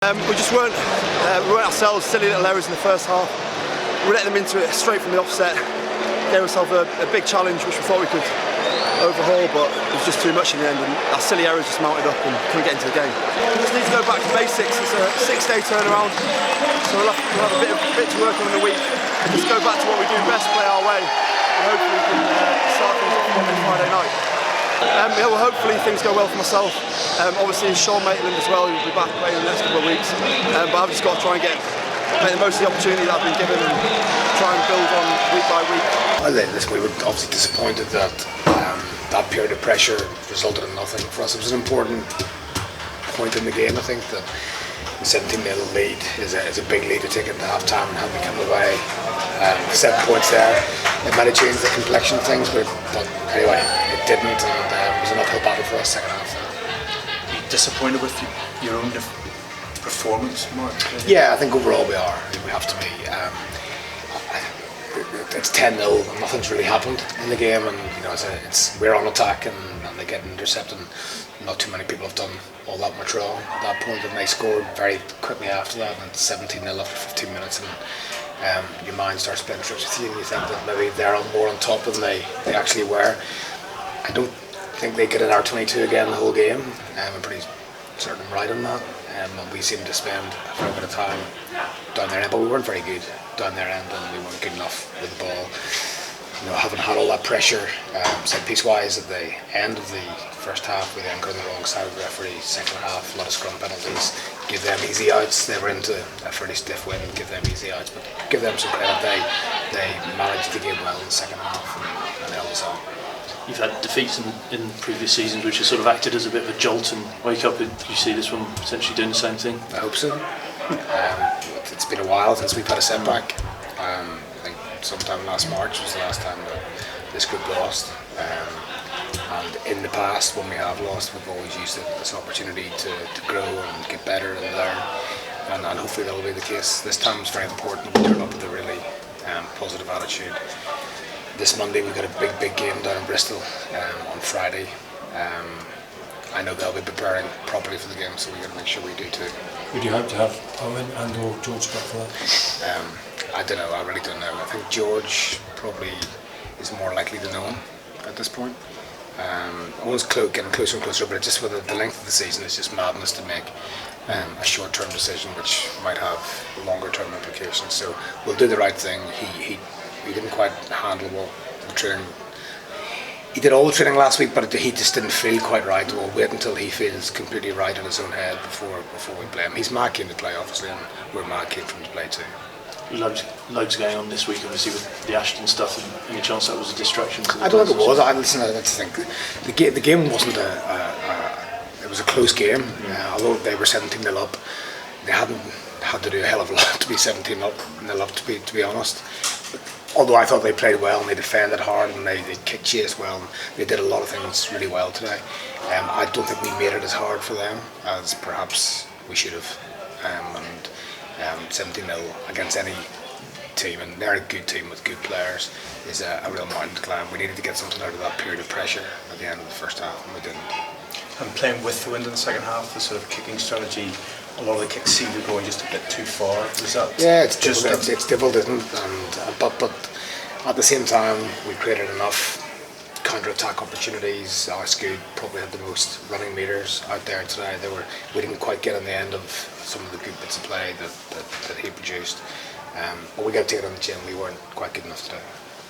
We just weren't ourselves, silly little errors in the first half. We let them into it straight from the offset. Gave ourselves a big challenge which we thought we could overhaul, but it was just too much in the end, and our silly errors just mounted up and couldn't get into the game. We just need to go back to basics. It's a 6-day turnaround, so we'll have a bit to work on in the week and just go back to what we do best, play our way, and hopefully we can start things off on Friday night. Yeah, well, hopefully things go well for myself. Obviously Sean Maitland as well, he'll be back playing in the next couple of weeks. But I've just got to try and make the most of the opportunity that I've been given and try and build on week by week. We were obviously disappointed that that period of pressure resulted in nothing. For us, it was an important point in the game. I think that the 17-0 lead is a big lead to take into half-time, and had we come away 7 points there, it might have changed the complexion of things, but anyway, it didn't, and it was an uphill battle for us second half. Are you disappointed with your own performance, Mark? Yeah, I think overall we are. We have to be. It's 10-0 and nothing's really happened in the game, and we're on attack and they get intercepted. Not too many people have done all that much wrong at that point, and they scored very quickly after that, and it's 17-0 after 15 minutes, and your mind starts playing tricks with you, and you think that maybe they're more on top than they actually were. I don't think they get an R22 again the whole game. I'm pretty certain I'm right on that. We seemed to spend a fair bit of time down their end, but we weren't very good down their end, and we weren't good enough with the ball. Having had all that pressure set piece-wise at the end of the first half, we then got on the wrong side of the referee. Second half, a lot of scrum penalties, give them easy outs. They were into a fairly stiff win, give them easy outs, but give them some credit. They managed the game well in the second half and held us on. You've had defeats in previous seasons which have sort of acted as a bit of a jolt and wake up. Do you see this one potentially doing the same thing? I hope so. It's been a while since we've had a setback. I think sometime last March was the last time that this group lost. And in the past, when we have lost, we've always used it as an opportunity to grow and get better and learn. And hopefully that will be the case. This time it's very important we turn up with a really positive attitude. This Monday we've got a big game down in Bristol on Friday. I know they'll be preparing properly for the game, so we've got to make sure we do too. Would you hope to have Owen and or George back for that? I don't know, I really don't know. I think George probably is more likely than Owen at this point. Owen's getting closer and closer, but just with the length of the season, it's just madness to make a short-term decision which might have longer-term implications. So we'll do the right thing. He didn't quite handle the training. He did all the training last week, but he just didn't feel quite right. We'll wait until he feels completely right in his own head before we play him. He's mad keen to play, obviously, and we're mad keen for him to play too. Loads going on this week, obviously, with the Ashton stuff. And any chance that was a distraction? I don't think it was. I think the game wasn't it was a close game. Although they were 17-0 up, they hadn't had to do a hell of a lot to be 17-0 up. To be honest. Although I thought they played well and they defended hard and they kicked chase well, and they did a lot of things really well today. I don't think we made it as hard for them as perhaps we should have. 17-0 against any team, and they're a good team with good players, is a real mountain to climb. We needed to get something out of that period of pressure at the end of the first half, and we didn't. And playing with the wind in the second half, the sort of kicking strategy, a lot of the kicks seem to be going just a bit too far. Was that? Yeah, it's difficult, isn't it? And but at the same time, we created enough counter-attack opportunities. Alex Good probably had the most running meters out there today. We didn't quite get on the end of some of the good bits of play that he produced. But we got to take it on the chin. We weren't quite good enough today.